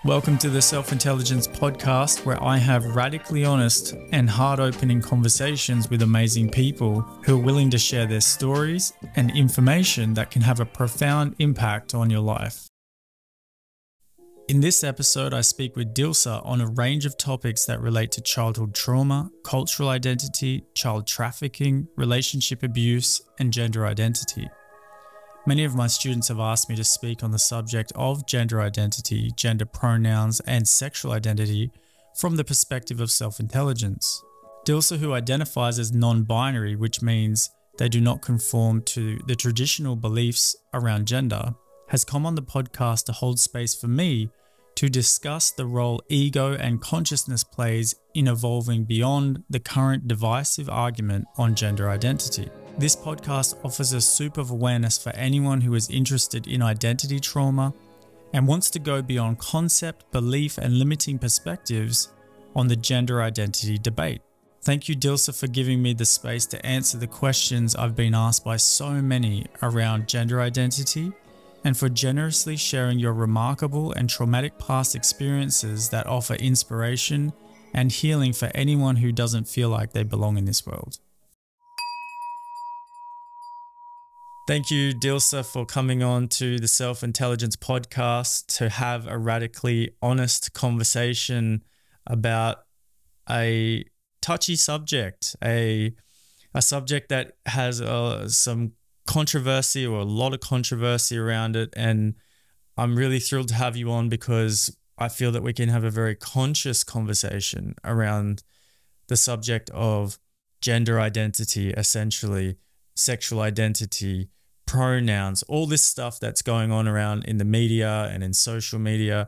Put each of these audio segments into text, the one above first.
Welcome to the Self-Intelligence Podcast, where I have radically honest and heart-opening conversations with amazing people who are willing to share their stories and information that can have a profound impact on your life. In this episode, I speak with Dilsah on a range of topics that relate to childhood trauma, cultural identity, child trafficking, relationship abuse, and gender identity. Many of my students have asked me to speak on the subject of gender identity, gender pronouns, and sexual identity from the perspective of self-intelligence. Dilsah, who identifies as non-binary, which means they do not conform to the traditional beliefs around gender, has come on the podcast to hold space for me to discuss the role ego and consciousness plays in evolving beyond the current divisive argument on gender identity. This podcast offers a soup of awareness for anyone who is interested in identity trauma and wants to go beyond concept, belief, and limiting perspectives on the gender identity debate. Thank you, Dilsah, for giving me the space to answer the questions I've been asked by so many around gender identity, and for generously sharing your remarkable and traumatic past experiences that offer inspiration and healing for anyone who doesn't feel like they belong in this world. Thank you, Dilsah, for coming on to the Self-Intelligence Podcast to have a radically honest conversation about a touchy subject, a subject that has some controversy, or a lot of controversy around it. And I'm really thrilled to have you on because I feel that we can have a very conscious conversation around the subject of gender identity, essentially, sexual identity, pronouns, all this stuff that's going on around in the media and in social media,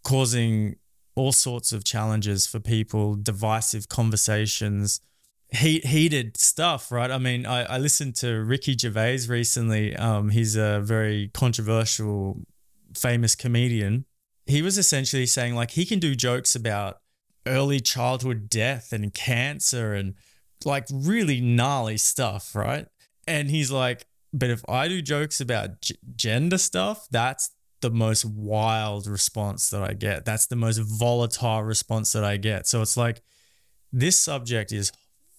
causing all sorts of challenges for people, divisive conversations, heated stuff, right? I mean, I listened to Ricky Gervais recently. He's a very controversial, famous comedian. He was essentially saying, like, he can do jokes about early childhood death and cancer and like really gnarly stuff, right? And he's like, but if I do jokes about gender stuff, that's the most wild response that I get. That's the most volatile response that I get. So it's like this subject is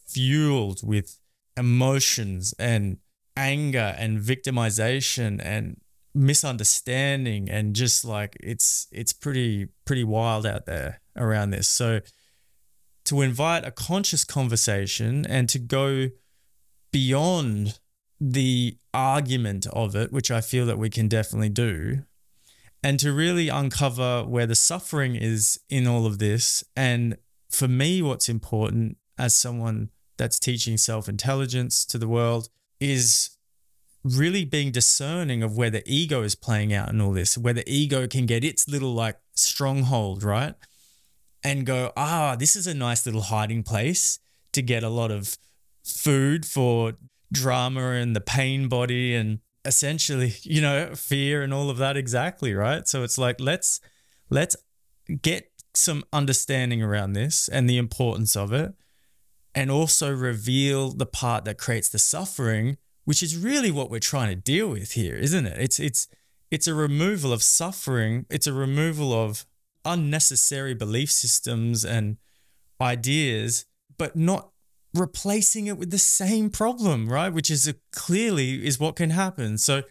fueled with emotions and anger and victimization and misunderstanding, and just like it's pretty wild out there around this. So to invite a conscious conversation and to go beyond the argument of it, which I feel that we can definitely do, and to really uncover where the suffering is in all of this. And for me, what's important as someone that's teaching self-intelligence to the world is really being discerning of where the ego is playing out in all this, where the ego can get its little like stronghold, right? And go, this is a nice little hiding place to get a lot of food for drama and the pain body and essentially, fear and all of that. Exactly, right? So it's like, let's get some understanding around this and the importance of it, and also reveal the part that creates the suffering, which is really what we're trying to deal with here, isn't it? It's a removal of suffering. It's a removal of unnecessary belief systems and ideas, but not replacing it with the same problem, right? Which is clearly is what can happen. So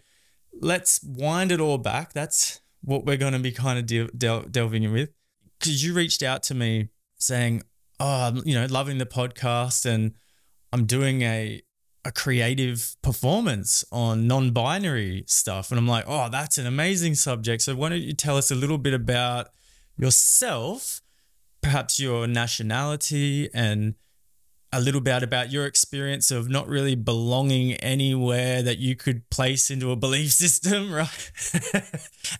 let's wind it all back. That's what we're going to be kind of delving in with. Because you reached out to me saying, loving the podcast, and I'm doing a creative performance on non-binary stuff. And I'm like, that's an amazing subject. So why don't you tell us a little bit about yourself, perhaps your nationality, and a little bit about your experience of not really belonging anywhere that you could place into a belief system, right?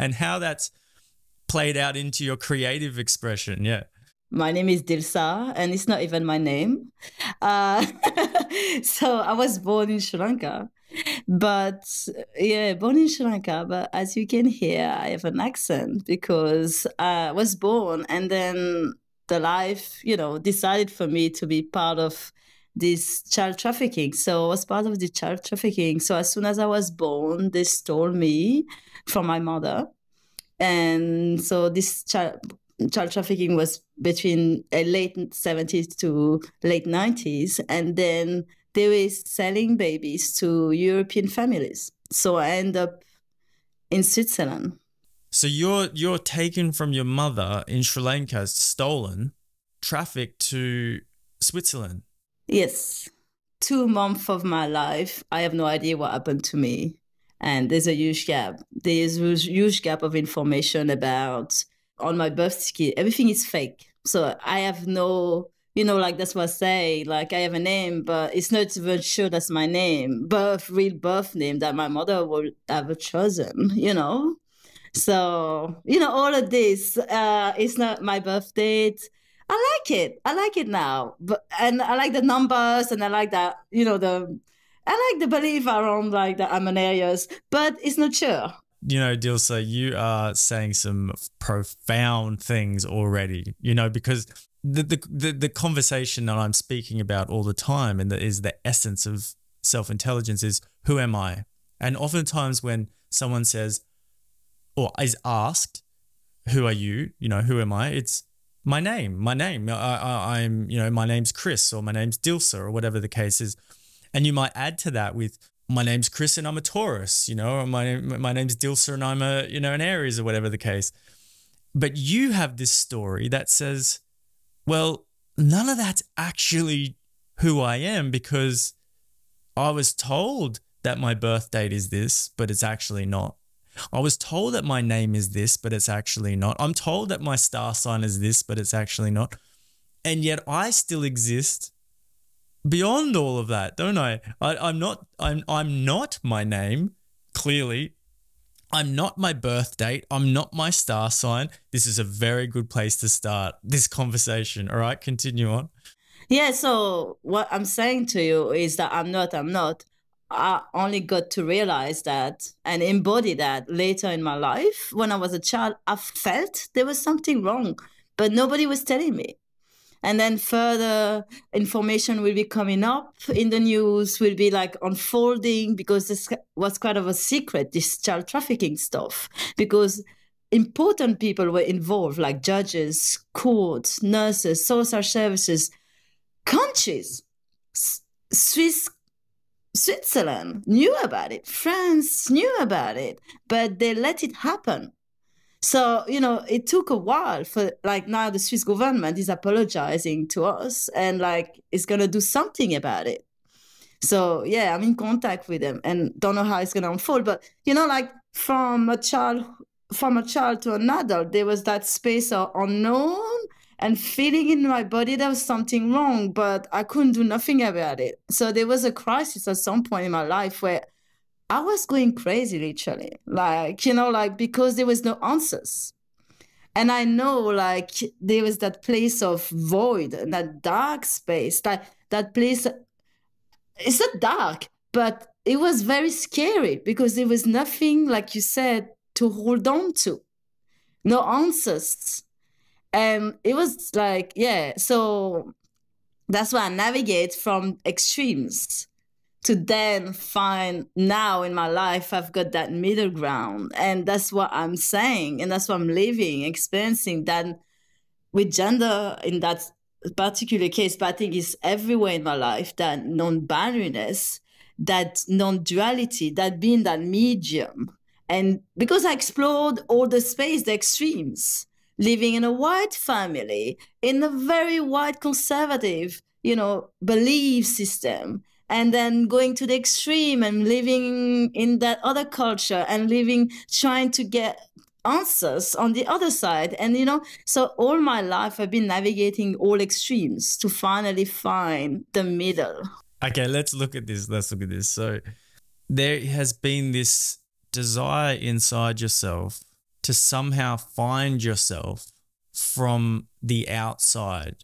And how that's played out into your creative expression. Yeah. My name is Dilsah, and it's not even my name. So I was born in Sri Lanka, but as you can hear, I have an accent because I was born, and then the life, decided for me to be part of this child trafficking. So I was part of the child trafficking. So as soon as I was born, they stole me from my mother. And so this child trafficking was between late 70s to late 90s. And then they were selling babies to European families. So I end up in Switzerland. So you're taken from your mother in Sri Lanka, stolen, trafficked to Switzerland. Yes. 2 months of my life, I have no idea what happened to me. And there's a huge gap. There's a huge gap of information about on my birth certificate. Everything is fake. So I have no, like that's what I say, like I have a name, but it's not even sure that's my name, real birth name that my mother would have chosen, So, all of this, it's not my birth date. I like it. I like it now. And I like the numbers and I like that, I like the belief around like the Amman areas, but it's not sure. Dilsah, you are saying some profound things already, because the conversation that I'm speaking about all the time and that is the essence of self-intelligence is, who am I? And oftentimes when someone says or is asked, who are you? Who am I? It's my name. I'm, my name's Chris, or my name's Dilsah, or whatever the case is. And you might add to that with, my name's Chris and I'm a Taurus, or my name's Dilsah and I'm an Aries, or whatever the case. But you have this story that says, well, none of that's actually who I am, because I was told that my birth date is this, but it's actually not. I was told that my name is this, but it's actually not. I'm told that my star sign is this, but it's actually not. And yet I still exist beyond all of that, don't I? I'm not my name, clearly. I'm not my birth date. I'm not my star sign. This is a very good place to start this conversation. All right, continue on. Yeah, so what I'm saying to you is that I'm not. I only got to realize that and embody that later in my life. When I was a child, I felt there was something wrong, but nobody was telling me. And then further information will be coming up in the news, will be like unfolding, because this was kind of a secret, this child trafficking stuff, because important people were involved, like judges, courts, nurses, social services, countries. Switzerland knew about it. France knew about it, but they let it happen. So, it took a while for, like, now the Swiss government is apologizing to us and like is going to do something about it. So, yeah, I'm in contact with them and don't know how it's going to unfold. But, like from a child to an adult, there was that space of unknown and feeling in my body there was something wrong, but I couldn't do nothing about it. So there was a crisis at some point in my life where I was going crazy, literally, because there was no answers. And I know, like, there was that place of void, that dark space, that place. It's not dark, but it was very scary because there was nothing, like you said, to hold on to, no answers. And it was like, yeah, so that's why I navigate from extremes to then find now in my life, I've got that middle ground. And that's what I'm saying. And that's what I'm living, experiencing that with gender in that particular case. But I think it's everywhere in my life, that non-binariness, that non-duality, that being that medium. And because I explored all the space, the extremes, living in a white family, in a very white conservative, belief system, and then going to the extreme and living in that other culture and trying to get answers on the other side. And, so all my life I've been navigating all extremes to finally find the middle. Okay, let's look at this. So there has been this desire inside yourself to somehow find yourself from the outside.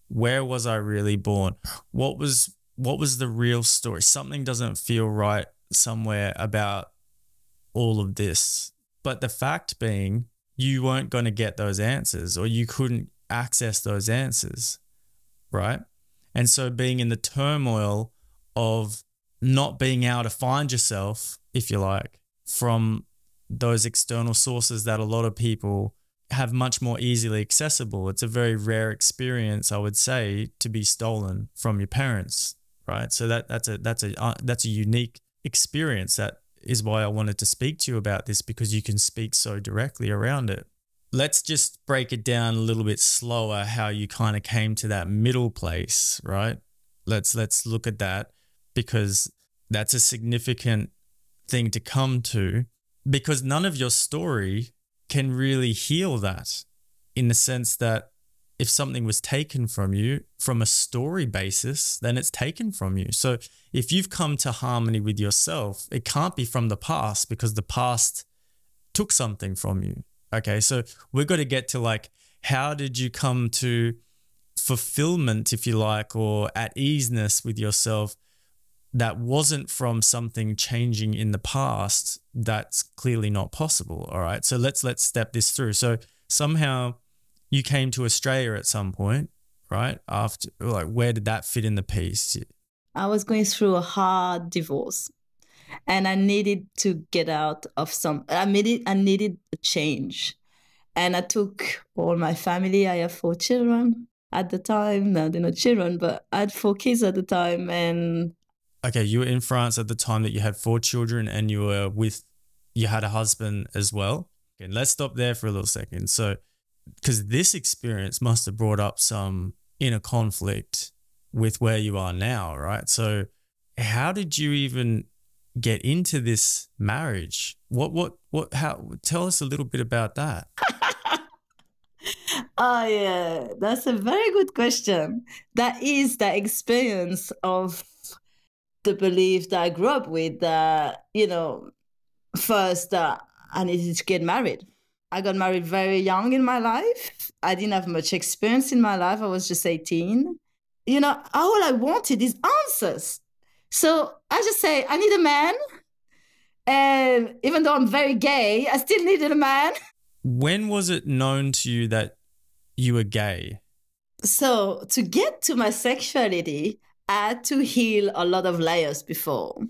Where was I really born? What was the real story? Something doesn't feel right somewhere about all of this. But the fact being, you weren't going to get those answers, or you couldn't access those answers, right? And so being in the turmoil of not being able to find yourself, if you like, from those external sources that a lot of people have much more easily accessible. It's a very rare experience, I would say, to be stolen from your parents, right? So that's a unique experience. That is why I wanted to speak to you about this, because you can speak so directly around it. Let's just break it down a little bit slower, how you kind of came to that middle place, right? Let's look at that, because that's a significant thing to come to, because none of your story can really heal that, in the sense that if something was taken from you from a story basis, then it's taken from you. So if you've come to harmony with yourself, it can't be from the past, because the past took something from you. Okay, so we've got to get to like, how did you come to fulfillment, if you like, or at easiness with yourself that wasn't from something changing in the past? That's clearly not possible. All right, so let's step this through. So somehow you came to Australia at some point, right? After, like, where did that fit in the piece? I was going through a hard divorce, and I needed to get out of I needed a change. And I took all my family. I have 4 children at the time. No, they're not children, but I had 4 kids at the time. And okay, you were in France at the time that you had 4 children, and you had a husband as well. Okay, let's stop there for a little second. So, because this experience must have brought up some inner conflict with where you are now, right? So how did you even get into this marriage? How, tell us a little bit about that. oh yeah, that's a very good question. That is the experience of the belief that I grew up with, that, first I needed to get married. I got married very young in my life. I didn't have much experience in my life. I was just 18. All I wanted is answers. So I just say, I need a man. And even though I'm very gay, I still needed a man. When was it known to you that you were gay? So to get to my sexuality, I had to heal a lot of layers before.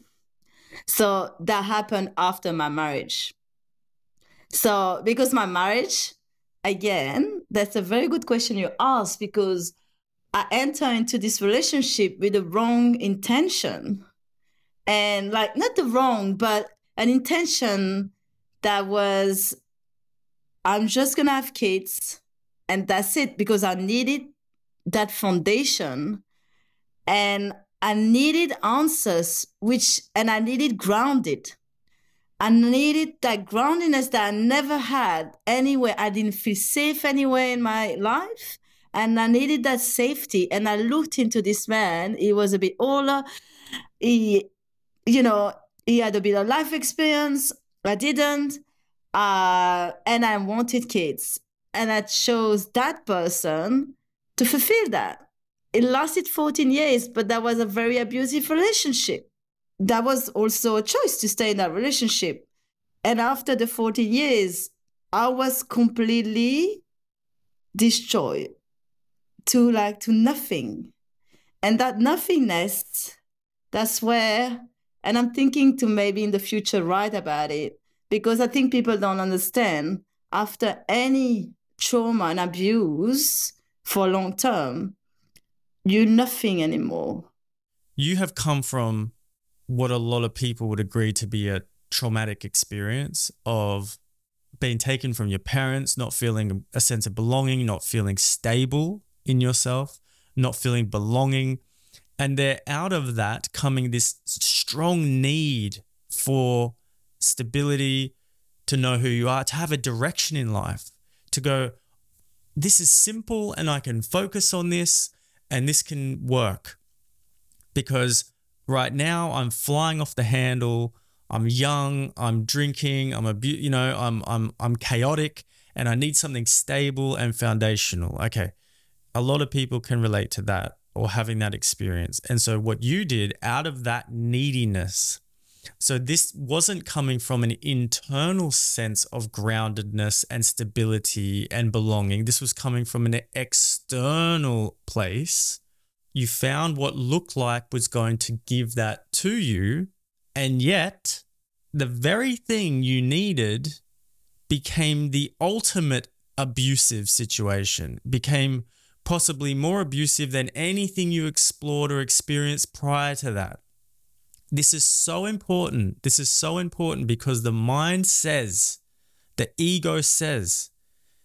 So that happened after my marriage. So because my marriage, again, that's a very good question you asked, because I enter into this relationship with the wrong intention. And like, not the wrong, but an intention that was, I'm just going to have kids and that's it, because I needed that foundation and I needed answers, and I needed grounded. I needed that groundedness that I never had anywhere. I didn't feel safe anywhere in my life. And I needed that safety. And I looked into this man. He was a bit older. He had a bit of life experience. I didn't. And I wanted kids. And I chose that person to fulfill that. It lasted 14 years, but that was a very abusive relationship. That was also a choice to stay in that relationship. And after the 14 years, I was completely destroyed to nothing. And that nothingness, that's where, and I'm thinking to maybe in the future write about it, because I think people don't understand, after any trauma and abuse for long term, you're nothing anymore. You have come from what a lot of people would agree to be a traumatic experience of being taken from your parents, not feeling a sense of belonging, not feeling stable in yourself, not feeling belonging. And there, out of that coming this strong need for stability, to know who you are, to have a direction in life, to go, this is simple and I can focus on this and this can work. Because right now I'm flying off the handle. I'm young, I'm drinking, I'm chaotic, and I need something stable and foundational. Okay. A lot of people can relate to that, or having that experience. And so what you did out of that neediness, so this wasn't coming from an internal sense of groundedness and stability and belonging. This was coming from an external place. You found what looked like was going to give that to you, and yet the very thing you needed became the ultimate abusive situation, became possibly more abusive than anything you explored or experienced prior to that. This is so important. This is so important because the mind says, the ego says,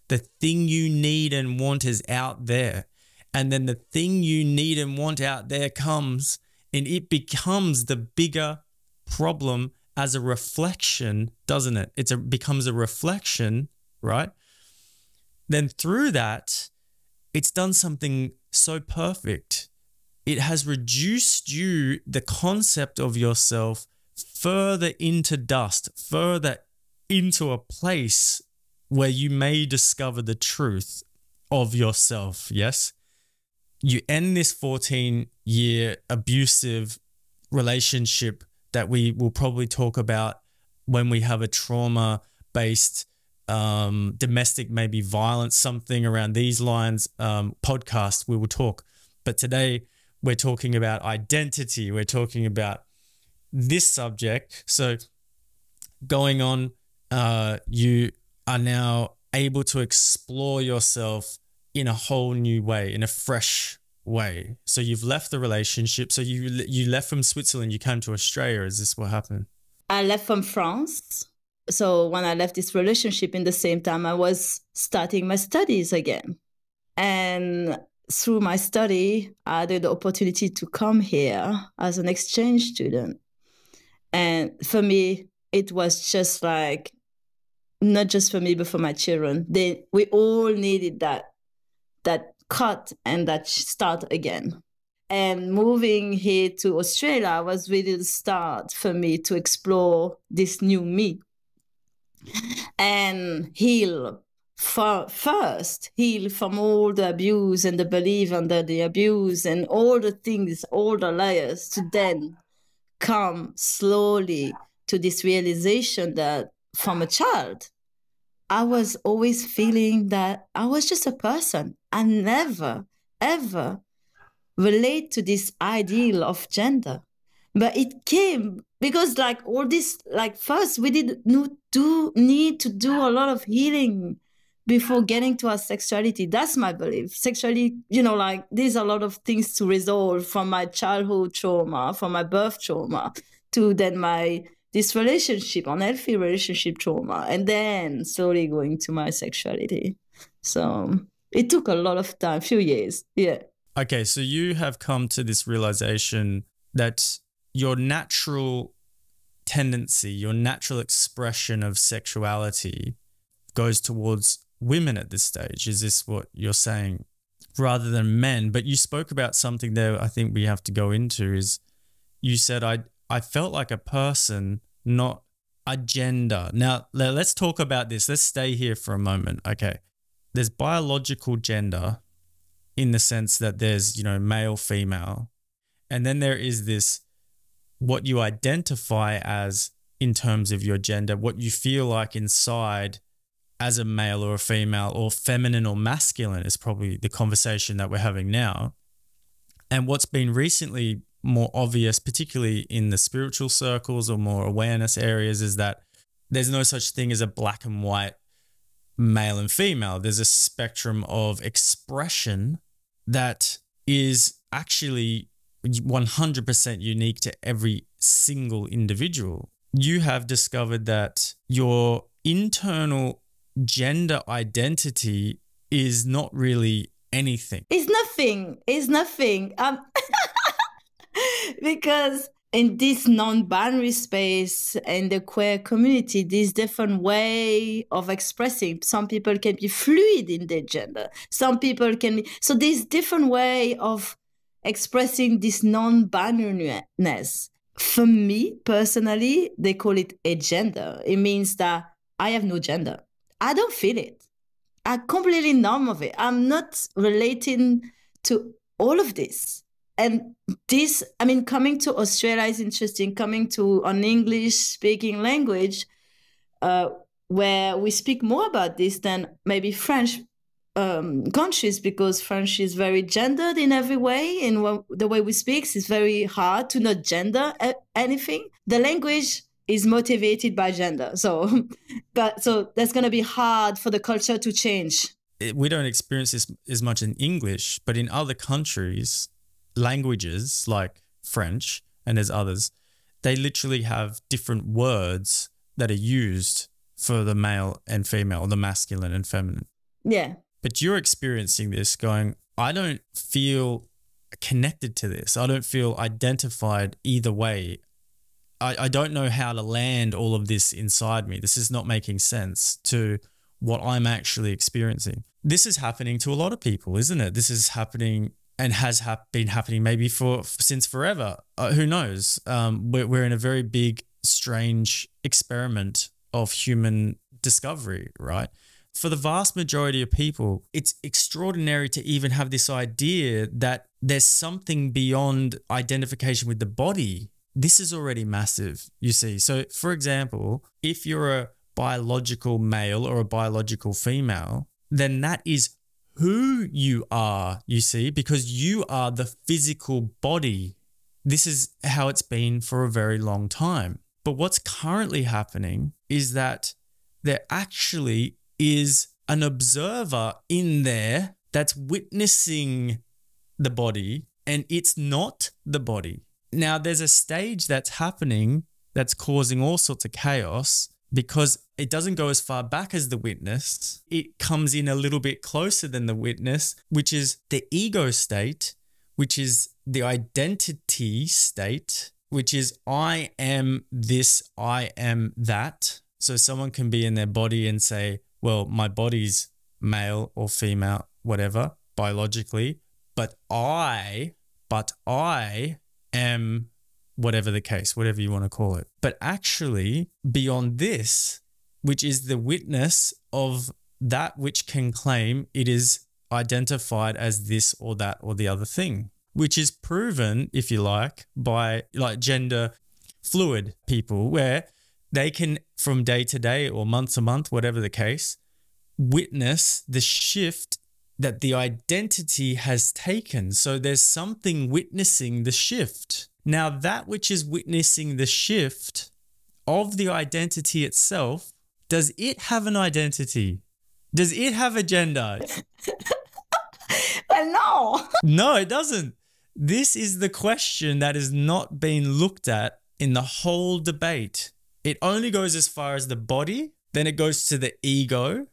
the thing you need and want is out there. And then the thing you need and want out there comes, and it becomes the bigger problem as a reflection, doesn't it? It becomes a reflection, right? Then through that, it's done something so perfect. It has reduced you, the concept of yourself, further into dust, further into a place where you may discover the truth of yourself, yes? You end this 14-year abusive relationship that we will probably talk about when we have a trauma-based domestic, maybe violence, something around these lines, podcast, we will talk. But today we're talking about identity. We're talking about this subject. So going on, you are now able to explore yourself in a whole new way, in a fresh way. So you've left the relationship. So you left from Switzerland, you came to Australia. Is this what happened? I left from France. So when I left this relationship, in the same time, I was starting my studies again. And through my study, I had the opportunity to come here as an exchange student. And for me, it was just like, not just for me, but for my children. We all needed that cut and that start again. And moving here to Australia was really the start for me to explore this new me and heal first, heal from all the abuse and the belief under the abuse and all the things, all the layers, to then come slowly to this realization that from a child, I was always feeling that I was just a person. I never, ever relate to this ideal of gender. But it came because like all this, like first we need to do a lot of healing before getting to our sexuality. That's my belief. Sexuality, like there's a lot of things to resolve from my childhood trauma, from my birth trauma, to then this relationship, unhealthy relationship trauma, and then slowly going to my sexuality. So it took a lot of time, few years. Yeah. Okay, so you have come to this realization that your natural tendency, your natural expression of sexuality goes towards women at this stage. Is this what you're saying? Rather than men. But you spoke about something there I think we have to go into is you said, I felt like a person, not a gender. Now, let's talk about this. Let's stay here for a moment. Okay. There's biological gender in the sense that there's, male, female. And then there is this, what you identify as in terms of your gender, what you feel like inside as a male or a female, or feminine or masculine is probably the conversation that we're having now. And what's been recently more obvious, particularly in the spiritual circles or more awareness areas, is that there's no such thing as a black and white male and female. There's a spectrum of expression that is actually 100% unique to every single individual. You have discovered that your internal gender identity is not really anything. It's nothing. Because in this non-binary space in the queer community, this different way of expressing. Some people can be fluid in their gender. Some people can be. So this different way of expressing this non-binariness. For me, personally, they call it a gender. It means that I have no gender. I don't feel it. I'm completely numb of it. I'm not relating to all of this. And this, coming to Australia is interesting, coming to an English-speaking language where we speak more about this than maybe French countries, because French is very gendered in every way. In the way we speak, it's very hard to not gender anything. The language is motivated by gender. So, so that's going to be hard for the culture to change. We don't experience this as much in English, but in other countries, languages like French, and there's others, they literally have different words that are used for the male and female, the masculine and feminine. Yeah. But you're experiencing this going, I don't feel connected to this. I don't feel identified either way. I don't know how to land all of this inside me. This is not making sense to what I'm actually experiencing. This is happening to a lot of people, isn't it? This is happening and has been happening maybe since forever. Who knows? We're in a very big, strange experiment of human discovery, right? For the vast majority of people, it's extraordinary to even have this idea that there's something beyond identification with the body. This is already massive, you see. So, for example, if you're a biological male or a biological female, then that is who you are, you see, because you are the physical body. This is how it's been for a very long time. But what's currently happening is that there actually is an observer in there that's witnessing the body, and it's not the body. Now, there's a stage that's happening that's causing all sorts of chaos because it doesn't go as far back as the witness. It comes in a little bit closer than the witness, which is the ego state, which is the identity state, which is I am this, I am that. So someone can be in their body and say, well, my body's male or female, whatever, biologically, but I am whatever the case, whatever you want to call it. But actually, beyond this, which is the witness of that which can claim it is identified as this or that or the other thing, which is proven, if you like, by like gender fluid people, where they can, from day to day or month to month, whatever the case, witness the shift that the identity has taken. So there's something witnessing the shift. Now, that which is witnessing the shift of the identity itself, does it have an identity? Does it have a gender? Well, no. No, it doesn't. This is the question that has not been looked at in the whole debate. It only goes as far as the body, then it goes to the ego,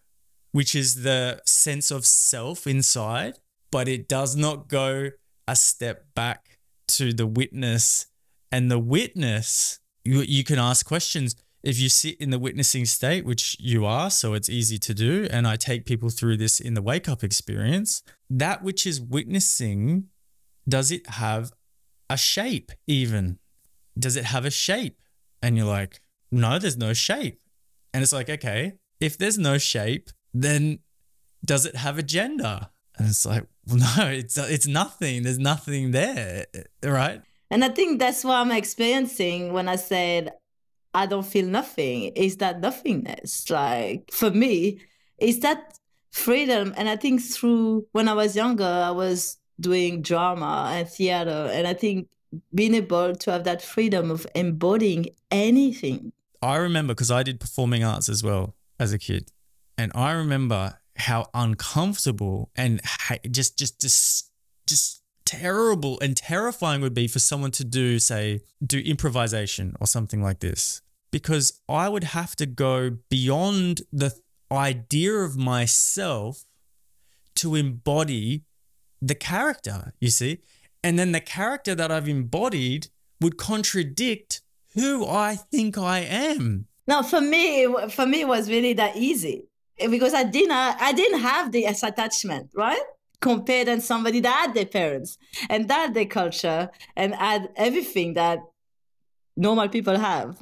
which is the sense of self inside, but it does not go a step back to the witness. And the witness, you can ask questions. If you sit in the witnessing state, which you are, so it's easy to do, and I take people through this in the wake-up experience, that which is witnessing, does it have a shape even? Does it have a shape? And you're like, no, there's no shape. And it's like, okay, if there's no shape, then does it have a gender? And it's like, well, no, it's nothing. There's nothing there, right? And I think that's what I'm experiencing when I said I don't feel nothing. Is that nothingness? Like, for me, is that freedom. And I think through when I was younger, I was doing drama and theater. And I think being able to have that freedom of embodying anything. I remember, because I did performing arts as well as a kid. And I remember how uncomfortable and just terrible and terrifying would be for someone to do improvisation or something like this. Because I would have to go beyond the idea of myself to embody the character, you see? And then the character that I've embodied would contradict who I think I am. Now, for me, it was really that easy because I didn't have this attachment, right? Compared to somebody that had their parents and that had their culture and had everything that normal people have.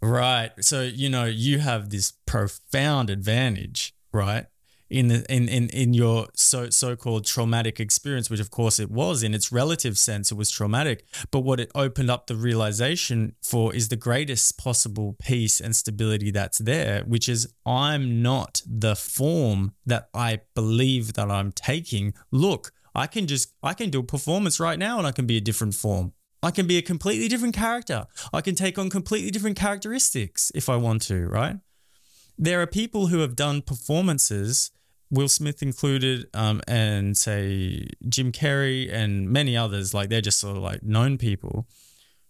Right. So, you have this profound advantage, right? In your so-called traumatic experience, which of course it was in its relative sense, it was traumatic. But what it opened up the realization for is the greatest possible peace and stability that's there, which is I'm not the form that I believe that I'm taking. Look, I can do a performance right now and I can be a different form. I can be a completely different character. I can take on completely different characteristics if I want to, right? There are people who have done performances, Will Smith included, and say Jim Carrey and many others, like they're just sort of like known people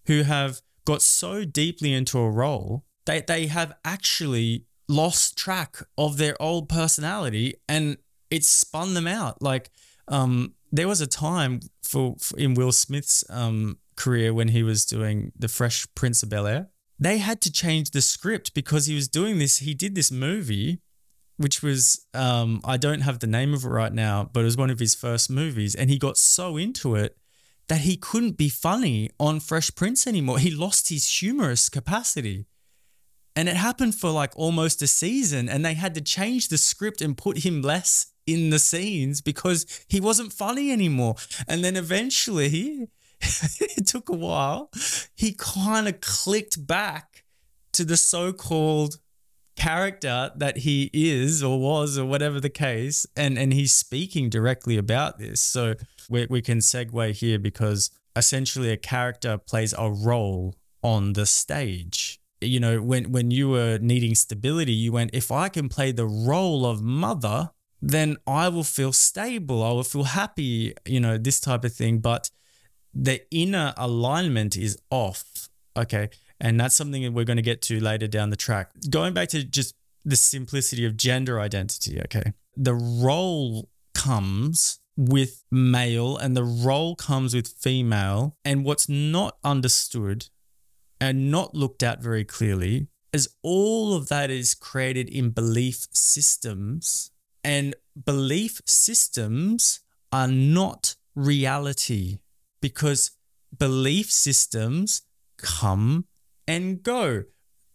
who have got so deeply into a role that they have actually lost track of their old personality and it's spun them out. Like there was a time in Will Smith's career when he was doing The Fresh Prince of Bel-Air. They had to change the script because he was doing this. He did this movie, which was, I don't have the name of it right now, but it was one of his first movies. And he got so into it that he couldn't be funny on Fresh Prince anymore. He lost his humorous capacity. And it happened for like almost a season, and they had to change the script and put him less in the scenes because he wasn't funny anymore. And then eventually, it took a while, he kind of clicked back to the so-called character that he is or was or whatever the case. And he's speaking directly about this. So we can segue here because essentially a character plays a role on the stage. You know, when you were needing stability, you went, if I can play the role of mother, then I will feel stable. I will feel happy, you know, this type of thing. But the inner alignment is off. Okay. And that's something that we're going to get to later down the track. Going back to just the simplicity of gender identity. Okay. The role comes with male and the role comes with female. And what's not understood and not looked at very clearly is all of that is created in belief systems, and belief systems are not reality because belief systems come and go.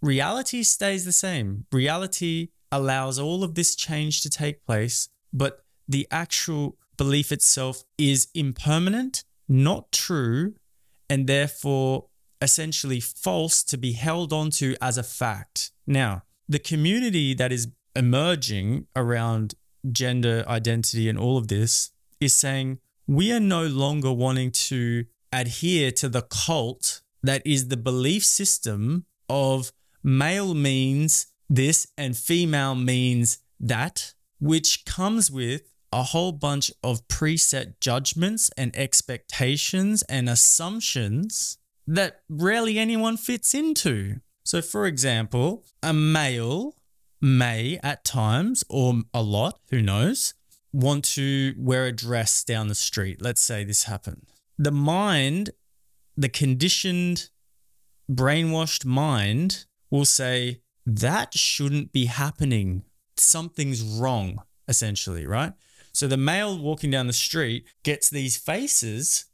Reality stays the same. Reality allows all of this change to take place, but the actual belief itself is impermanent, not true, and therefore essentially false to be held onto as a fact. Now, the community that is emerging around gender identity and all of this is saying we are no longer wanting to adhere to the cult that is the belief system of male means this and female means that, which comes with a whole bunch of preset judgments and expectations and assumptions that rarely anyone fits into. So for example, a male may at times, or a lot, who knows, want to wear a dress down the street. Let's say this happened. The mind, the conditioned, brainwashed mind will say, that shouldn't be happening. Something's wrong, essentially, right? So the male walking down the street gets these faces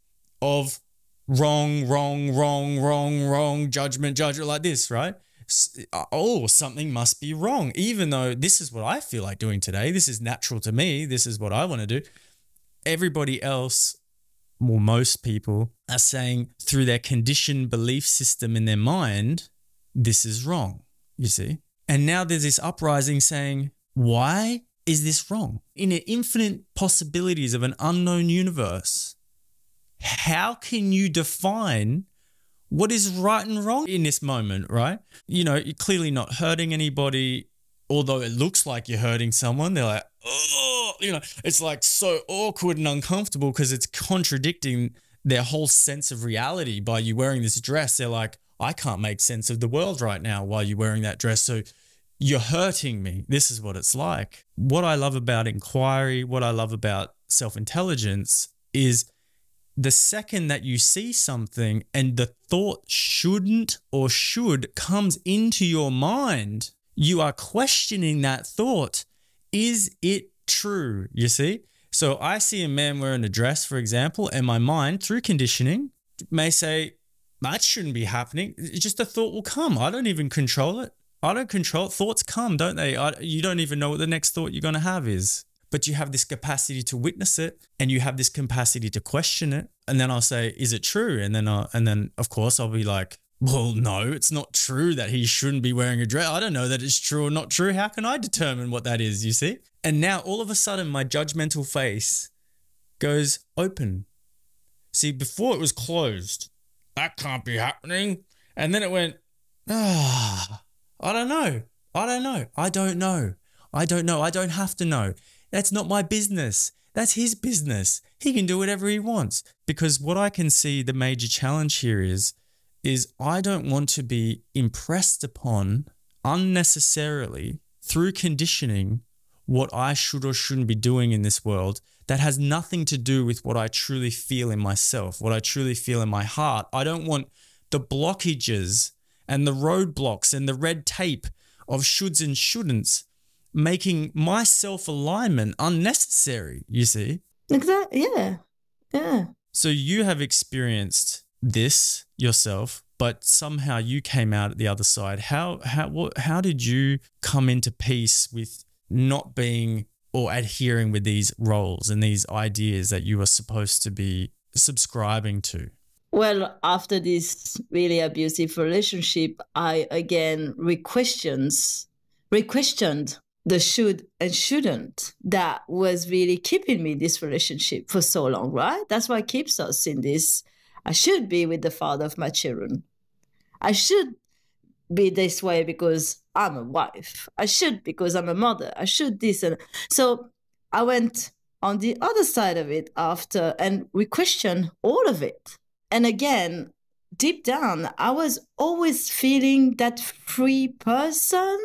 of wrong, judgment, like this, right? Oh, something must be wrong, even though this is what I feel like doing today. This is natural to me. This is what I want to do. Everybody else, or most people, are saying through their conditioned belief system in their mind, this is wrong, you see? And now there's this uprising saying, why is this wrong? In the infinite possibilities of an unknown universe, how can you define what is right and wrong in this moment, right? You know, you're clearly not hurting anybody, although it looks like you're hurting someone. They're like, oh, you know, it's like so awkward and uncomfortable because it's contradicting their whole sense of reality by you wearing this dress. They're like, I can't make sense of the world right now while you're wearing that dress. So you're hurting me. This is what it's like. What I love about inquiry, what I love about self-intelligence is the second that you see something and the thought shouldn't or should comes into your mind, you are questioning that thought. Is it true? You see? So I see a man wearing a dress, for example, and my mind, through conditioning, may say, that shouldn't be happening. It's just a thought will come. I don't even control it. I don't control it. Thoughts come, don't they? You don't even know what the next thought you're going to have is. But you have this capacity to witness it and you have this capacity to question it. And then I'll say, is it true? And then of course I'll be like, well, no, it's not true that he shouldn't be wearing a dress. I don't know that it's true or not true. How can I determine what that is, you see? And now all of a sudden my judgmental face goes open. See, before it was closed. that can't be happening. And then it went, I don't know. I don't have to know. That's not my business. That's his business. He can do whatever he wants. Because what I can see the major challenge here is I don't want to be impressed upon unnecessarily through conditioning what I should or shouldn't be doing in this world that has nothing to do with what I truly feel in myself, what I truly feel in my heart. I don't want the blockages and the roadblocks and the red tape of shoulds and shouldn'ts making my self-alignment unnecessary, you see? Exactly. Yeah. So you have experienced this yourself, but somehow you came out at the other side. How did you come into peace with not being or adhering with these roles and these ideas that you are supposed to be subscribing to? Well, after this really abusive relationship, I again re-questioned the should and shouldn't that was really keeping me in this relationship for so long, right? That's what keeps us in this. I should be with the father of my children. I should be this way because I'm a wife. I should because I'm a mother. I should this. And so I went on the other side of it after and we questioned all of it. And again, deep down, I was always feeling that free person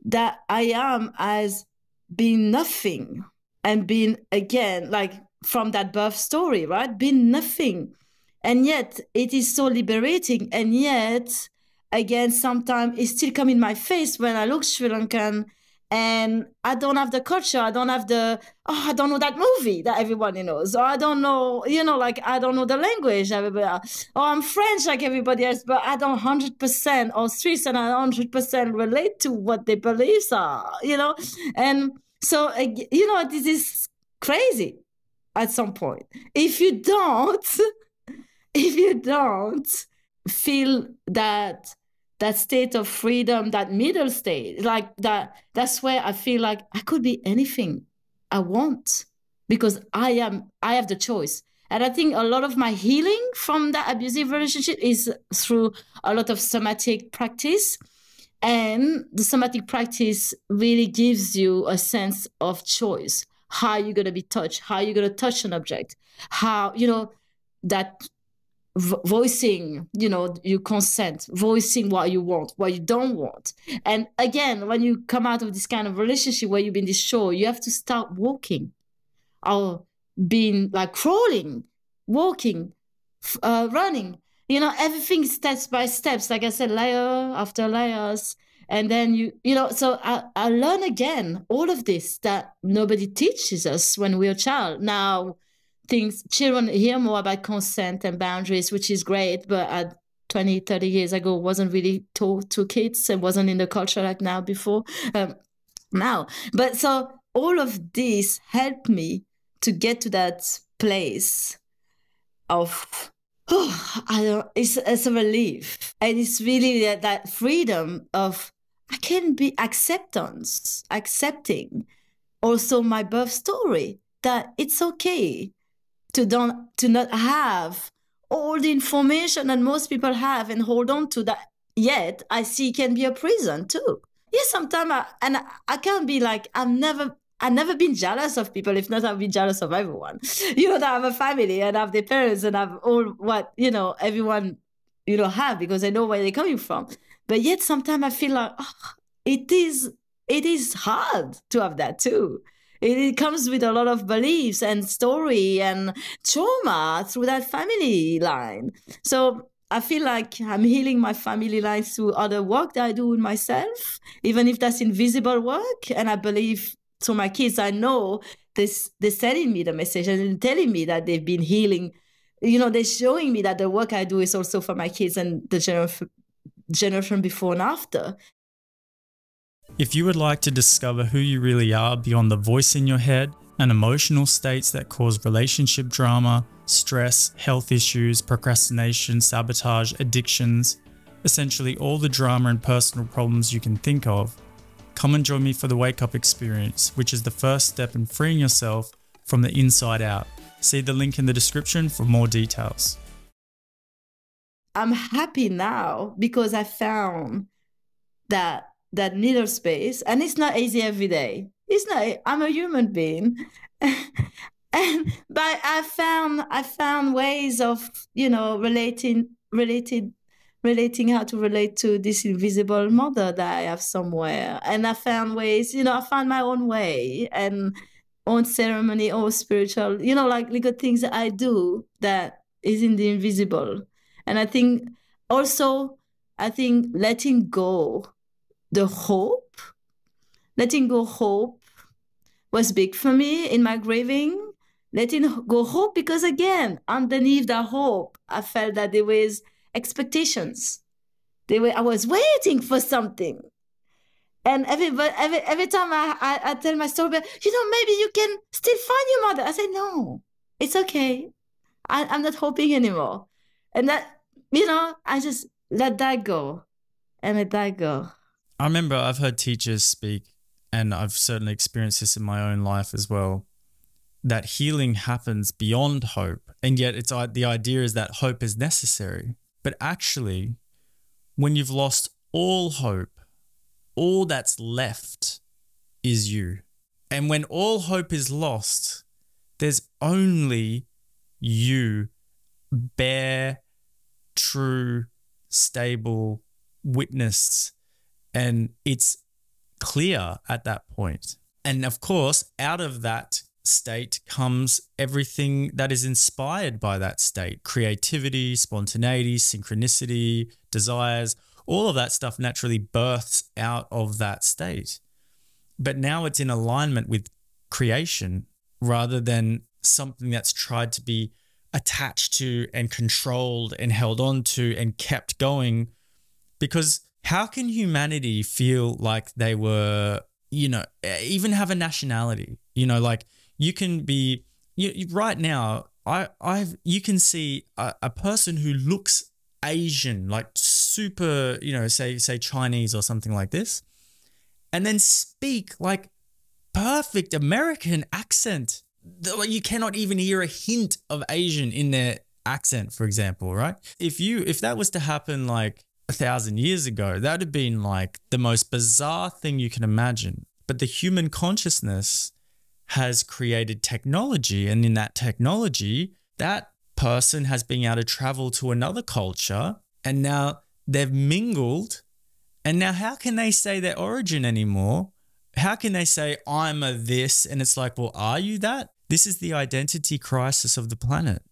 that I am as being nothing and being, again, like from that birth story, right? Being nothing. And yet it is so liberating. And yet, again, sometimes it still comes in my face when I look Sri Lankan and I don't have the culture. I don't have I don't know that movie that everybody knows. Or I don't know, like I don't know the language. Everybody, or I'm French like everybody else, but I don't 100% or Swiss and I 100% relate to what their beliefs are, And so, this is crazy at some point. If you don't feel that state of freedom, that middle state, like that's where I feel like I could be anything I want because I have the choice. And I think a lot of my healing from that abusive relationship is through a lot of somatic practice. And the somatic practice really gives you a sense of choice. How you're going to be touched, how you're going to touch an object, how, that voicing, you consent, voicing what you want, what you don't want. And again, when you come out of this kind of relationship where you've been this show, you have to start walking or being like crawling, walking, running, everything steps by steps, like I said, layer after layers. And then so I learn again all of this that nobody teaches us when we're a child. Now, children hear more about consent and boundaries, which is great, but at 20, 30 years ago, wasn't really taught to kids and wasn't in the culture like now before. Now. But so all of this helped me to get to that place of, it's a relief. And it's really that freedom of, I can be accepting also my birth story, that it's okay to not have all the information that most people have and hold on to that. Yet I see it can be a prison too. Yes, sometimes I can't be like, I've never been jealous of people. If not, I've been jealous of everyone. That I have a family and I have their parents and I have all what, everyone, have, because I know where they're coming from. But yet sometimes I feel like, it is hard to have that too. It comes with a lot of beliefs and story and trauma through that family line. So I feel like I'm healing my family line through other work that I do with myself, even if that's invisible work. And I believe to my kids, I know they're sending me the message and telling me that they've been healing. They're showing me that the work I do is also for my kids and the generation before and after. If you would like to discover who you really are beyond the voice in your head and emotional states that cause relationship drama, stress, health issues, procrastination, sabotage, addictions, essentially all the drama and personal problems you can think of, come and join me for the Wake Up Experience, which is the first step in freeing yourself from the inside out. See the link in the description for more details. I'm happy now because I found that middle space, and it's not easy every day. It's not. I'm a human being, but I found ways of relating how to relate to this invisible mother that I have somewhere, and I found ways. I found my own way and own ceremony, own spiritual. Like little things that I do that is in the invisible, and I think letting go the hope, letting go hope was big for me in my grieving. Letting go hope because again, underneath that hope, I felt that there was expectations. I was waiting for something. And every time I tell my story, maybe you can still find your mother. I say, no, it's okay. I'm not hoping anymore. And I just let that go and let that go. I remember I've heard teachers speak, and I've certainly experienced this in my own life as well, that healing happens beyond hope. And yet the idea is that hope is necessary. But actually, when you've lost all hope, all that's left is you. And when all hope is lost, there's only you, bare, true, stable witness. And it's clear at that point. And of course, out of that state comes everything that is inspired by that state: creativity, spontaneity, synchronicity, desires. All of that stuff naturally births out of that state. But now it's in alignment with creation rather than something that's tried to be attached to and controlled and held on to and kept going. Because how can humanity feel like they were, even have a nationality? Like you can be, right now, you can see a person who looks Asian, like super, say Chinese or something like this, and then speak like perfect American accent. You cannot even hear a hint of Asian in their accent, for example, right? If that was to happen like 1,000 years ago, that would have been like the most bizarre thing you can imagine. But the human consciousness has created technology, and in that technology, that person has been able to travel to another culture, and now they've mingled. And now how can they say their origin anymore? How can they say, I'm a this? And it's like, well, are you that? This is the identity crisis of the planet.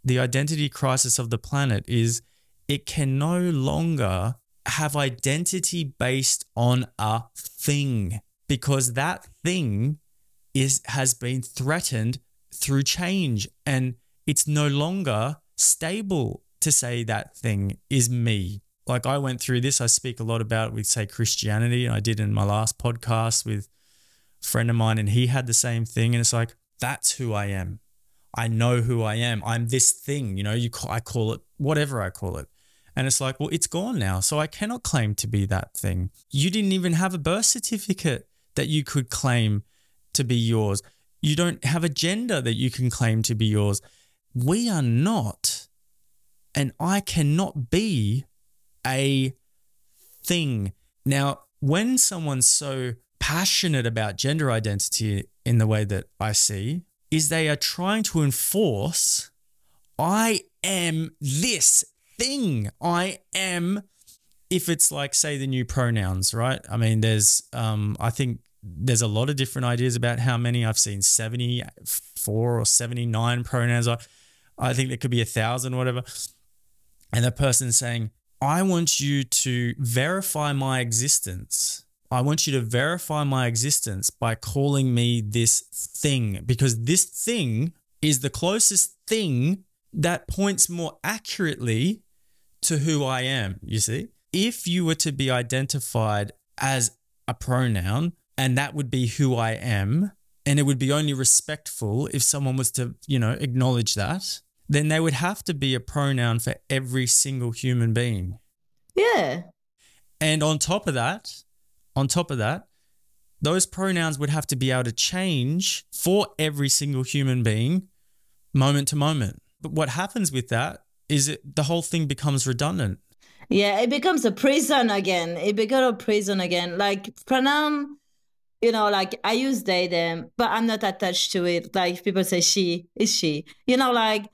The identity crisis of the planet is it can no longer have identity based on a thing, because that thing has been threatened through change, and it's no longer stable to say that thing is me. Like I went through this. I speak a lot about it with, say, Christianity. And I did in my last podcast with a friend of mine, and he had the same thing. And it's like, that's who I am. I know who I am. I'm this thing, I call it whatever I call it. And it's like, well, it's gone now. So I cannot claim to be that thing. You didn't even have a birth certificate that you could claim to be yours. You don't have a gender that you can claim to be yours. We are not, and I cannot be a thing. Now, when someone's so passionate about gender identity in the way that I see, is they are trying to enforce, I am this thing. I am, if it's like, say, the new pronouns, right? I mean, I think there's a lot of different ideas about how many. I've seen 74 or 79 pronouns. I think there could be 1,000, whatever. And the person's saying, I want you to verify my existence. I want you to verify my existence by calling me this thing, because this thing is the closest thing that points more accurately to who I am, you see? If you were to be identified as a pronoun, and that would be who I am, and it would be only respectful if someone was to, acknowledge that, then they would have to be a pronoun for every single human being. Yeah. And on top of that, those pronouns would have to be able to change for every single human being moment to moment. But what happens with that is it the whole thing becomes redundant? Yeah, it becomes a prison again. It becomes a prison again. Like pronoun, like I use they, them, but I'm not attached to it. Like if people say she, is she. Like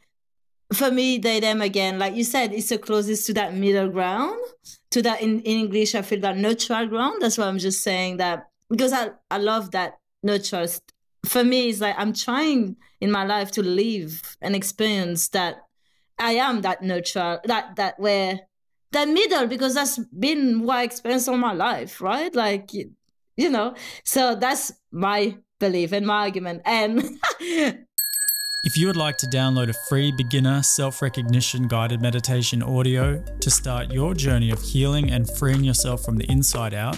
for me, they, them again, like you said, it's the closest to that middle ground, to that in English, I feel that neutral ground. That's why I'm just saying that because I love that neutral. For me, it's like I'm trying in my life to live and experience that I am that neutral, that where that middle, because that's been what I experienced all my life, right? Like, so that's my belief and my argument. And If you would like to download a free beginner self-recognition guided meditation audio to start your journey of healing and freeing yourself from the inside out,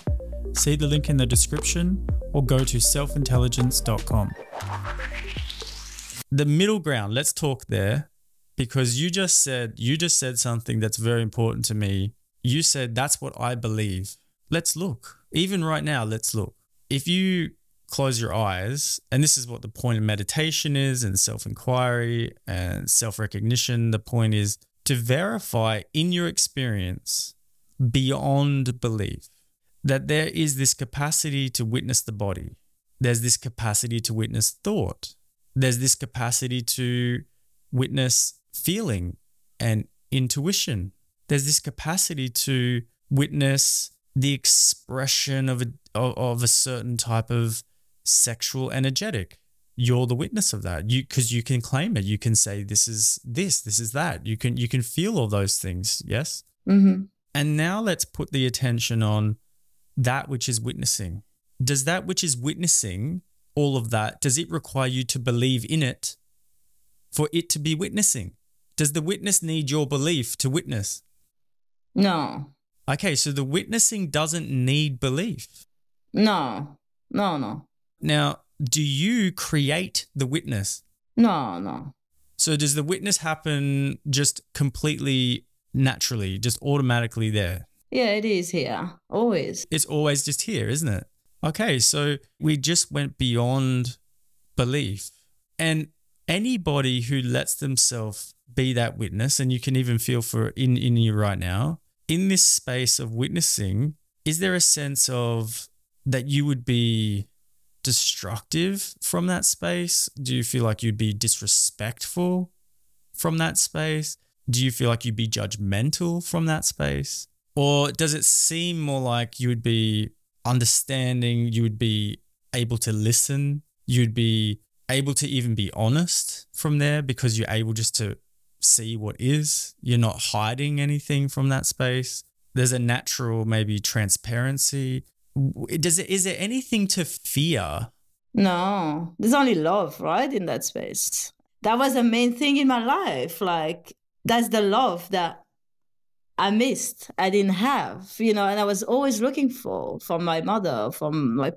see the link in the description or go to selfintelligence.com. The middle ground, let's talk there, because you just said something that's very important to me. You said that's what I believe. Let's look. Even right now, let's look. If you close your eyes, and this is what the point of meditation is, and self-inquiry and self-recognition, the point is to verify in your experience beyond belief that there is this capacity to witness the body. There's this capacity to witness thought. There's this capacity to witness feeling and intuition. There's this capacity to witness the expression of a certain type of sexual energetic. You're the witness of that. Because you can claim it. You can say this is that. You can feel all those things. Yes. Mm-hmm. And now let's put the attention on that which is witnessing. Does that which is witnessing all of that, does it require you to believe in it for it to be witnessing? Does the witness need your belief to witness? No. Okay, so the witnessing doesn't need belief. No. Now, do you create the witness? No. So does the witness happen just completely naturally, just automatically there? Yeah, it is here. Always. It's always just here, isn't it? Okay, so we just went beyond belief. And anybody who lets themselves be that witness, and you can even feel for in you right now, in this space of witnessing, is there a sense of that you would be destructive from that space? Do you feel like you'd be disrespectful from that space? Do you feel like you'd be judgmental from that space? Or does it seem more like you would be understanding, you would be able to listen, you'd be able to even be honest from there because you're able just to see what is? You're not hiding anything from that space. There's a natural maybe transparency. Is there anything to fear? No, there's only love, right, in that space. That was the main thing in my life. Like, that's the love that I missed, I didn't have, and I was always looking from my mother, and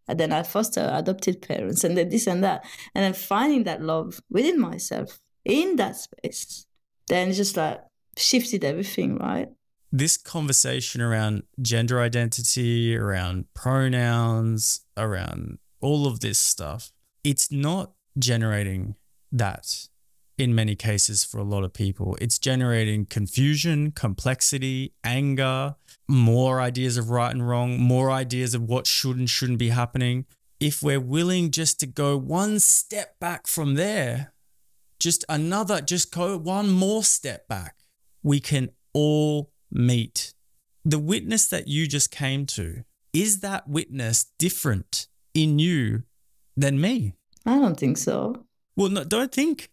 then I foster adopted parents, and then this and that. And then finding that love within myself in that space, then just like shifted everything, right? This conversation around gender identity, around pronouns, around all of this stuff, it's not generating that in many cases for a lot of people. It's generating confusion, complexity, anger, more ideas of right and wrong, more ideas of what should and shouldn't be happening. If we're willing just to go one step back from there, just go one more step back, we can all meet. The witness that you just came to, is that witness different in you than me? I don't think so. Well, no, don't think.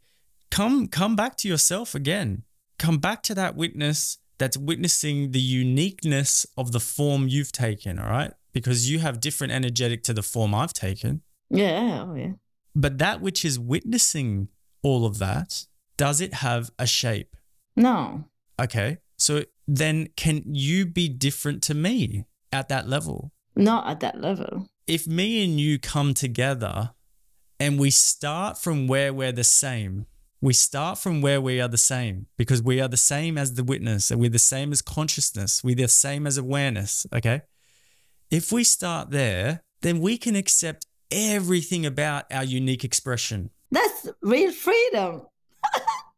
Come back to yourself again. Come back to that witness that's witnessing the uniqueness of the form you've taken, all right? Because you have different energetic to the form I've taken. Yeah, oh yeah. But that which is witnessing all of that, does it have a shape? No. Okay, so then can you be different to me at that level? Not at that level. If me and you come together and we start from where we're the same, we start from where we are the same because we are the same as the witness and we're the same as consciousness. We're the same as awareness, okay? If we start there, then we can accept everything about our unique expression. That's real freedom.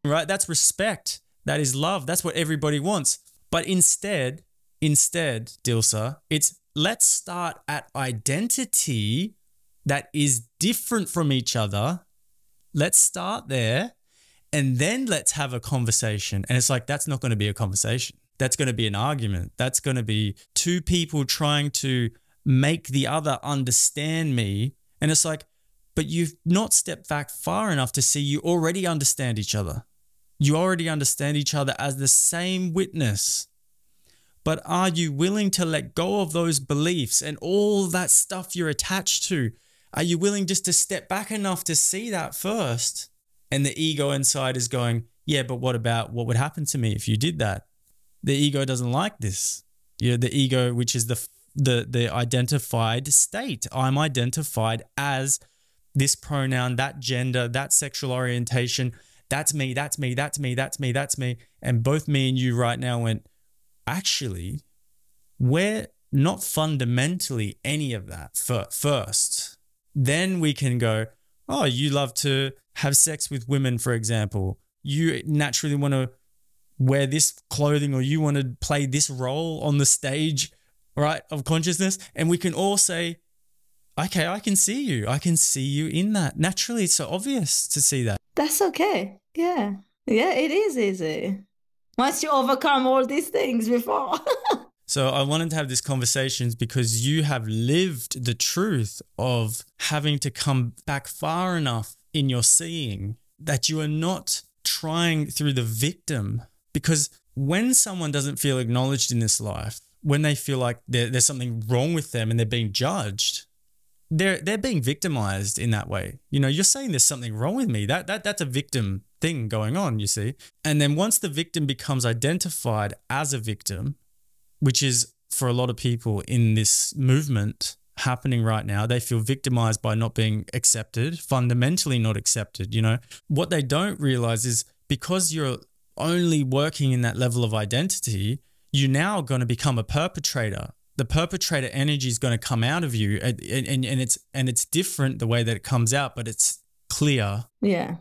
Right? That's respect. That is love. That's what everybody wants. But instead, Dilsah, it's let's start at identity that is different from each other. Let's start there and then let's have a conversation. And it's like, that's not going to be a conversation. That's going to be an argument. That's going to be two people trying to make the other understand me. And it's like, but you've not stepped back far enough to see you already understand each other. You already understand each other as the same witness. But are you willing to let go of those beliefs and all that stuff you're attached to? Are you willing just to step back enough to see that first? And the ego inside is going, yeah, but what about what would happen to me if you did that? The ego doesn't like this. You know, the ego, which is the identified state. I'm identified as this pronoun, that gender, that sexual orientation. That's me, that's me, that's me, that's me, that's me. And both me and you right now went, actually, we're not fundamentally any of that first. Then we can go, oh, you love to have sex with women, for example. You naturally want to wear this clothing, or you want to play this role on the stage, right, of consciousness. And we can all say, okay, I can see you. I can see you in that. Naturally, it's so obvious to see that. That's okay. Yeah. Yeah, it is easy. Once you overcome all these things before. So I wanted to have this conversation because you have lived the truth of having to come back far enough in your seeing that you are not trying through the victim. Because when someone doesn't feel acknowledged in this life, when they feel like there's something wrong with them and they're being judged, they're being victimized in that way. You know, you're saying there's something wrong with me. That's a victim thing going on, you see. And then once the victim becomes identified as a victim, which is for a lot of people in this movement happening right now, they feel victimized by not being accepted, fundamentally not accepted. You know, what they don't realize is because you're only working in that level of identity, you're now going to become a perpetrator. The perpetrator energy is going to come out of you, and it's different the way that it comes out, but it's clear. Yeah.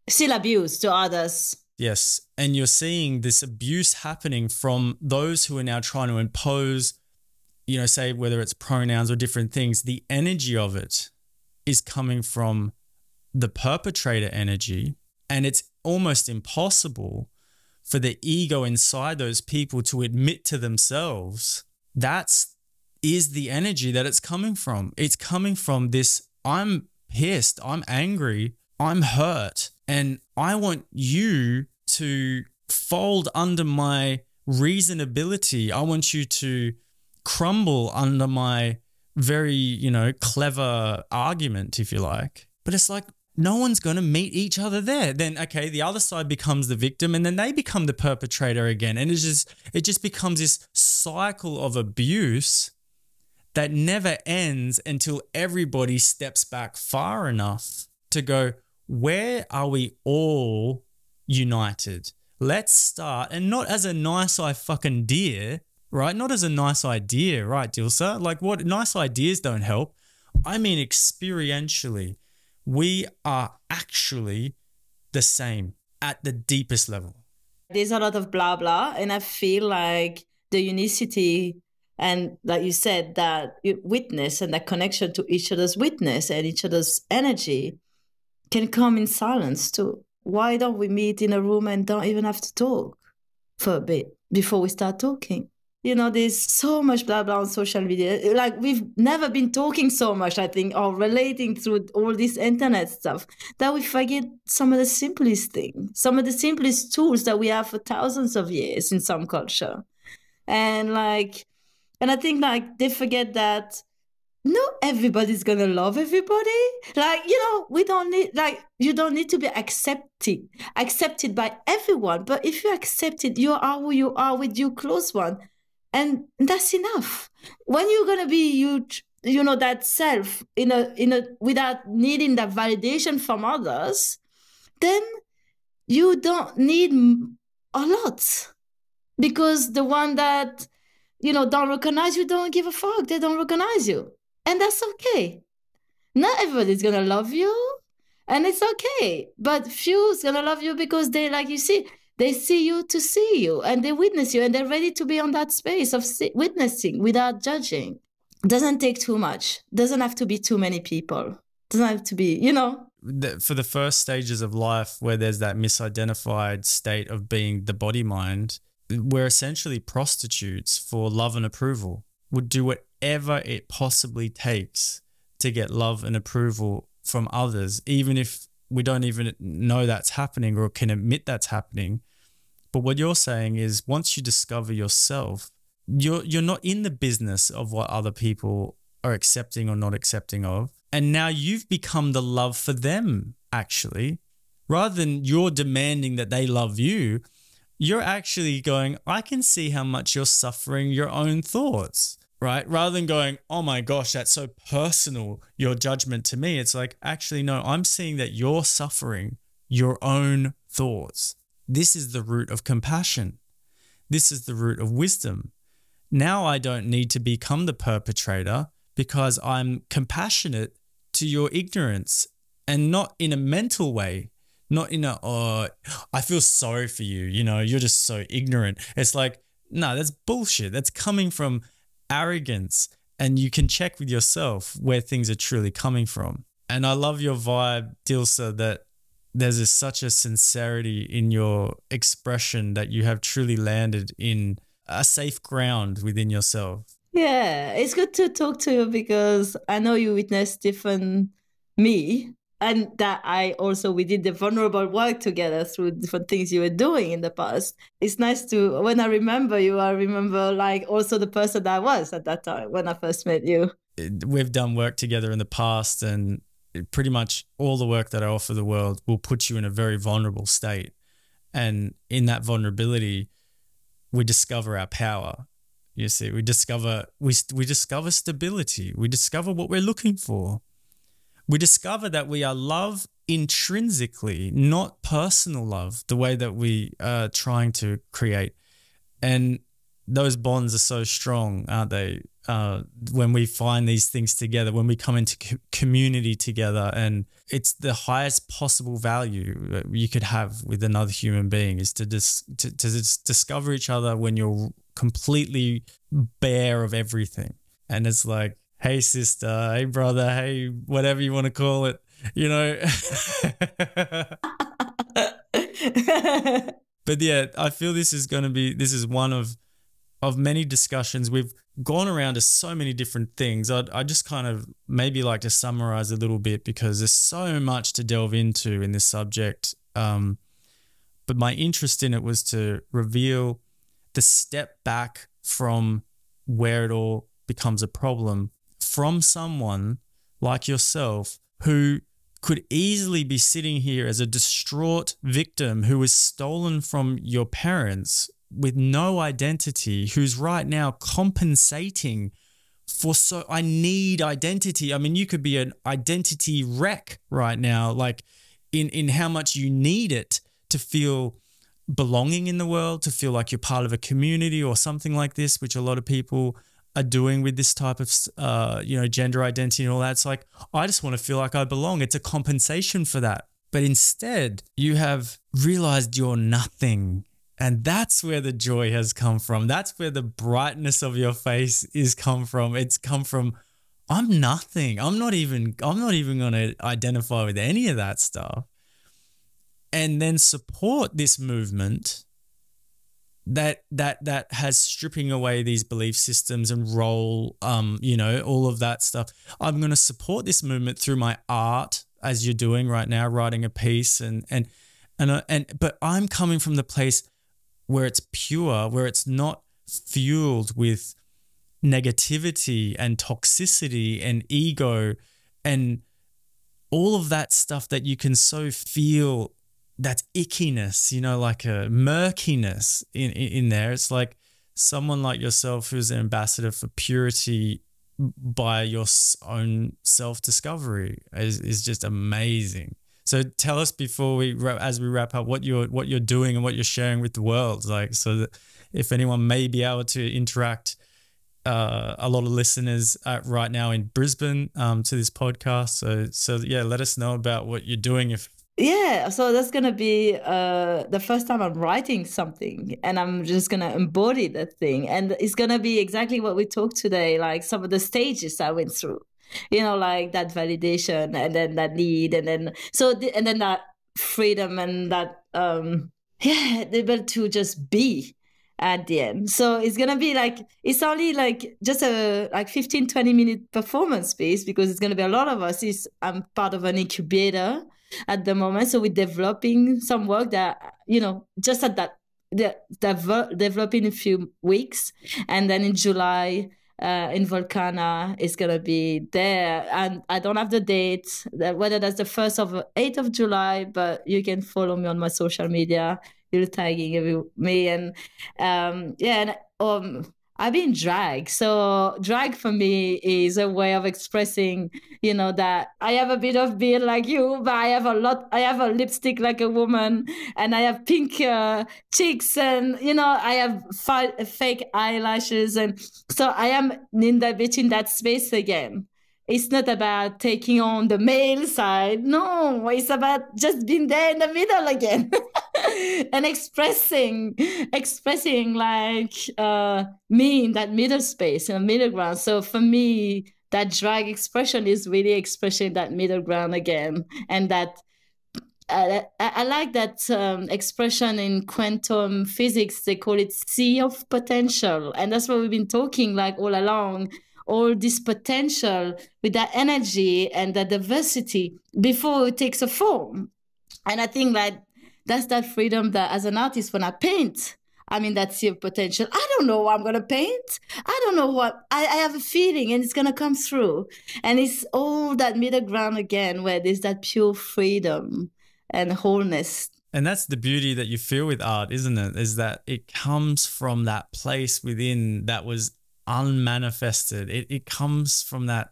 Still abuse to others. Yes. And you're seeing this abuse happening from those who are now trying to impose, you know, say whether it's pronouns or different things, the energy of it is coming from the perpetrator energy. And it's almost impossible for the ego inside those people to admit to themselves that is the energy that it's coming from. It's coming from this, I'm pissed, I'm angry, I'm hurt, and I want you to fold under my reasonability. I want you to crumble under my very, you know, clever argument, if you like. But it's like, no one's going to meet each other there. Then, okay, the other side becomes the victim and then they become the perpetrator again. And it just becomes this cycle of abuse that never ends until everybody steps back far enough to go, where are we all united? Let's start, and not as a nice fucking dear, right? Not as a nice idea, right, Dilsah? Like, what nice ideas don't help. I mean, experientially, we are actually the same at the deepest level. There's a lot of blah, blah, and I feel like the unicity and, like you said, that witness and that connection to each other's witness and each other's energy can come in silence too. Why don't we meet in a room and don't even have to talk for a bit before we start talking? You know, there's so much blah, blah on social media. Like, we've never been talking so much, I think, or relating through all this internet stuff, that we forget some of the simplest things, some of the simplest tools that we have for thousands of years in some culture. And I think, like, they forget that not everybody's going to love everybody. Like, you know, we don't need, like, you don't need to be accepted by everyone. But if you're accepted, you are who you are with your close one. And that's enough. When you're going to be you know, that self without needing that validation from others, then you don't need a lot. Because the one that, you know, don't recognize you, don't give a fuck. They don't recognize you. And that's okay. Not everybody's going to love you. And it's okay. But few's going to love you because they, like you see, They see you to see you, and they witness you, and they're ready to be on that space of witnessing without judging. Doesn't take too much. Doesn't have to be too many people. Doesn't have to be, For the first stages of life where there's that misidentified state of being the body mind, we're essentially prostitutes for love and approval. Would do whatever it possibly takes to get love and approval from others, even if we don't even know that's happening or can admit that's happening. But what you're saying is once you discover yourself, you're not in the business of what other people are accepting or not accepting of. And now you've become the love for them, actually. Rather than you're demanding that they love you, you're actually going, I can see how much you're suffering your own thoughts, right? Rather than going, oh my gosh, that's so personal, your judgment to me. It's like, actually, no, I'm seeing that you're suffering your own thoughts. This is the root of compassion. This is the root of wisdom. Now I don't need to become the perpetrator because I'm compassionate to your ignorance, and not in a mental way, not in a, oh, I feel sorry for you, you're just so ignorant. It's like, no, that's bullshit. That's coming from arrogance, and you can check with yourself where things are truly coming from. And I love your vibe, Dilsah, that there's such a sincerity in your expression that you have truly landed in a safe ground within yourself. Yeah, it's good to talk to you because I know you witnessed different me, and that we did the vulnerable work together through different things you were doing in the past. It's nice to, when I remember you, I remember like also the person I was at that time when I first met you. We've done work together in the past, and pretty much all the work that I offer the world will put you in a very vulnerable state. And in that vulnerability, we discover our power. You see, we discover stability. We discover what we're looking for. We discover that we are love intrinsically, not personal love, the way that we are trying to create. And those bonds are so strong, aren't they? When we find these things together, when we come into community together, and it's the highest possible value you could have with another human being is to discover each other when you're completely bare of everything. And it's like, hey sister, hey brother, hey whatever you want to call it, But yeah, I feel this is one of many discussions. We've gone around to so many different things. I just kind of maybe like to summarize a little bit because there's so much to delve into in this subject. But my interest in it was to reveal the step back from where it all becomes a problem from someone like yourself who could easily be sitting here as a distraught victim who was stolen from your parents with no identity, who's right now compensating for, so I need identity. I mean, you could be an identity wreck right now, like in how much you need it to feel belonging in the world, to feel like you're part of a community or something like this, which a lot of people are doing with this type of, gender identity and all that. It's like, I just want to feel like I belong. It's a compensation for that. But instead, you have realized you're nothing. And that's where the joy has come from. That's where the brightness of your face is come from. It's come from, I'm nothing. I'm not even going to identify with any of that stuff. And then support this movement that has stripping away these belief systems and role, all of that stuff. I'm going to support this movement through my art, as you're doing right now, writing a piece, but I'm coming from the place where it's pure, where it's not fueled with negativity and toxicity and ego and all of that stuff that you can so feel. That's ickiness, like a murkiness in there. It's like someone like yourself who's an ambassador for purity by your own self-discovery is just amazing. So tell us as we wrap up, what you're doing and what you're sharing with the world, like, so that if anyone may be able to interact, a lot of listeners right now in Brisbane to this podcast. So yeah, let us know about what you're doing. yeah, so that's gonna be the first time I'm writing something, and I'm just gonna embody that thing, and it's gonna be exactly what we talked today, like some of the stages I went through, like that validation, and then that need, and then and then that freedom, and that yeah, able to just be at the end. So it's gonna be like, it's only like just a like 15-20 minute performance piece, because it's gonna be a lot of us. I'm part of an incubator at the moment, so we're developing some work that, just at that, developing a few weeks, and then in July, in Volcana is gonna be there, and I don't have the date, whether that's the 1st or 8th of July, but you can follow me on my social media. You're tagging me, and yeah, and I've been drag. So drag for me is a way of expressing, that I have a bit of beard like you, but I have a lipstick like a woman, and I have pink cheeks, and, I have fake eyelashes. And so I am in that space again. It's not about taking on the male side. No, it's about just being there in the middle again. And expressing like me in that middle space, in the middle ground. So for me, that drag expression is really expressing that middle ground again. And that I like that expression in quantum physics. They call it sea of potential. And that's what we've been talking like all along, all this potential with that energy and that diversity before it takes a form. And I think that's that freedom that as an artist, when I paint, I'm in that sea of potential. I don't know what I'm going to paint. I don't know what, I have a feeling, and it's going to come through. And it's all that middle ground again, where there's that pure freedom and wholeness. And that's the beauty that you feel with art, isn't it? Is that it comes from that place within that was unmanifested. It comes from that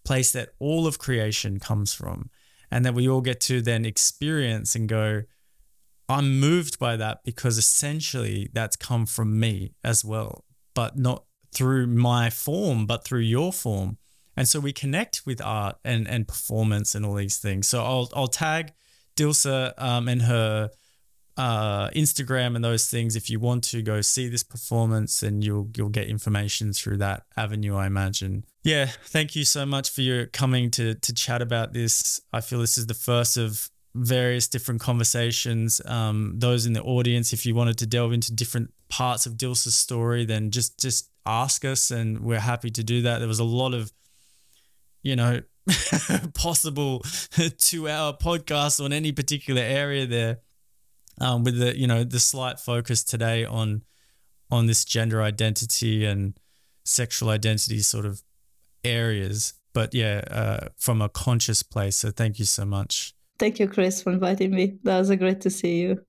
place that all of creation comes from, and that we all get to then experience and go, I'm moved by that, because essentially that's come from me as well, but not through my form, but through your form. And so we connect with art and performance and all these things. So I'll tag Dilsah and her Instagram and those things. If you want to go see this performance, and you'll get information through that avenue, I imagine. Yeah, thank you so much for your coming to chat about this. I feel this is the first of various different conversations. Those in the audience, if you wanted to delve into different parts of Dilsah's story, then just ask us, and we're happy to do that. There was a lot of, possible 2-hour podcast on any particular area there, with the slight focus today on this gender identity and sexual identity sort of areas, but yeah, from a conscious place. So thank you so much. Thank you, Chris, for inviting me. That was great to see you.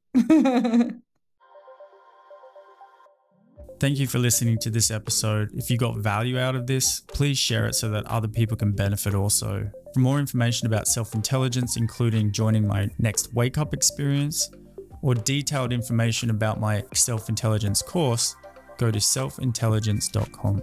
Thank you for listening to this episode. If you got value out of this, please share it so that other people can benefit also. For more information about self-intelligence, including joining my next Wake Up experience, or detailed information about my self-intelligence course, go to selfintelligence.com.